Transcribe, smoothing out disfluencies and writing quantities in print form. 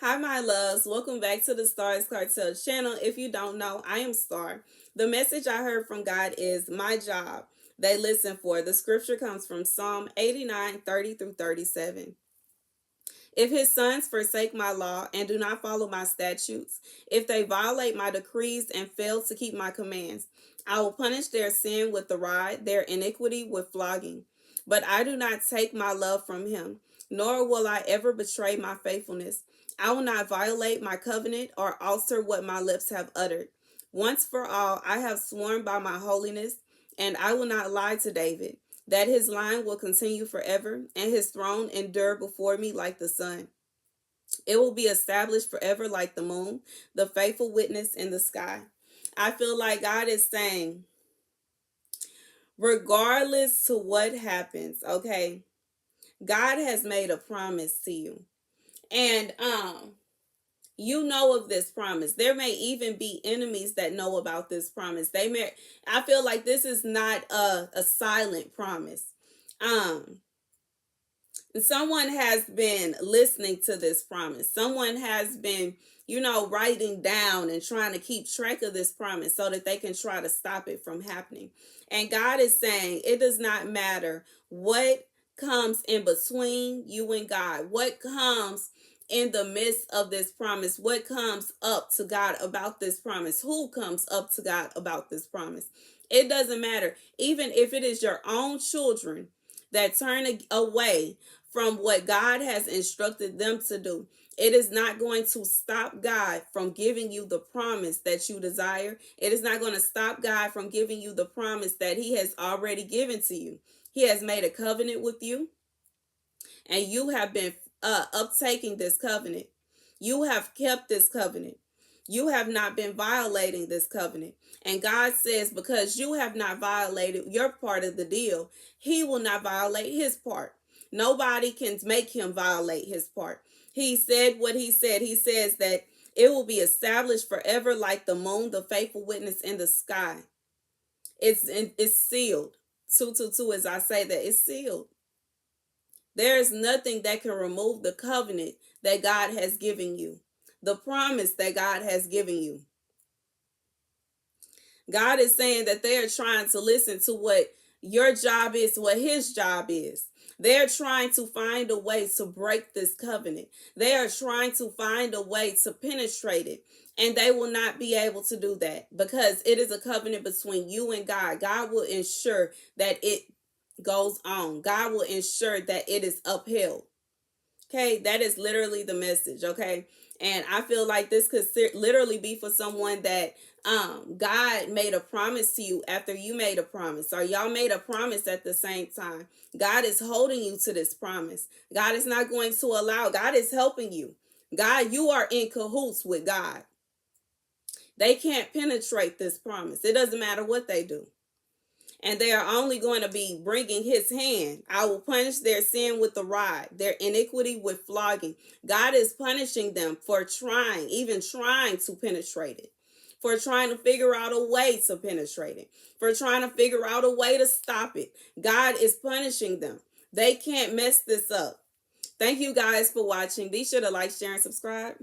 Hi, my loves. Welcome back to the Starscartel channel. If you don't know, I am Star. The message I heard from God is my job. They listen for. The scripture comes from Psalm 89:30 through 37. If his sons forsake my law and do not follow my statutes, if they violate my decrees and fail to keep my commands, I will punish their sin with the rod, their iniquity with flogging. But I do not take my love from him, nor will I ever betray my faithfulness. I will not violate my covenant or alter what my lips have uttered. Once for all, I have sworn by my holiness, and I will not lie to David, that his line will continue forever, and his throne endure before me like the sun. It will be established forever like the moon, the faithful witness in the sky. I feel like God is saying, regardless to what happens, okay, God has made a promise to you. And you know of this promise. There may even be enemies that know about this promise. I feel like this is not a silent promise. Um Someone has been listening to this promise. Someone has been, writing down and trying to keep track of this promise so that they can try to stop it from happening. And God is saying it does not matter what comes in between you and God, what comes in the midst of this promise, what comes up to God about this promise, who comes up to God about this promise. It doesn't matter. Even if it is your own children that turn away from what God has instructed them to do, it is not going to stop God from giving you the promise that you desire. It is not going to stop God from giving you the promise that he has already given to you. He has made a covenant with you, and you have been uptaking this covenant. You have kept this covenant. You have not been violating this covenant. And God says, because you have not violated your part of the deal, he will not violate his part. Nobody can make him violate his part. He said what he said. He says that it will be established forever like the moon, the faithful witness in the sky. It's sealed. 222, as I say that, it's sealed. There is nothing that can remove the covenant that God has given you, the promise that God has given you. God is saying that they are trying to listen to what your job is, what his job is. They're trying to find a way to break this covenant. They are trying to find a way to penetrate it. And they will not be able to do that because it is a covenant between you and God. God will ensure that it goes on. God will ensure that it is upheld. Okay, that is literally the message. Okay, and I feel like this could literally be for someone that God made a promise to you after you made a promise, or y'all made a promise at the same time. God is holding you to this promise. God is not going to allow. God is helping you. God, you are in cahoots with God. They can't penetrate this promise. It doesn't matter what they do. And they are only going to be bringing his hand. I will punish their sin with the rod, their iniquity with flogging. God is punishing them for even trying to penetrate it, for trying to figure out a way to penetrate it, for trying to figure out a way to stop it. God is punishing them. They can't mess this up. Thank you guys for watching. Be sure to like, share, and subscribe.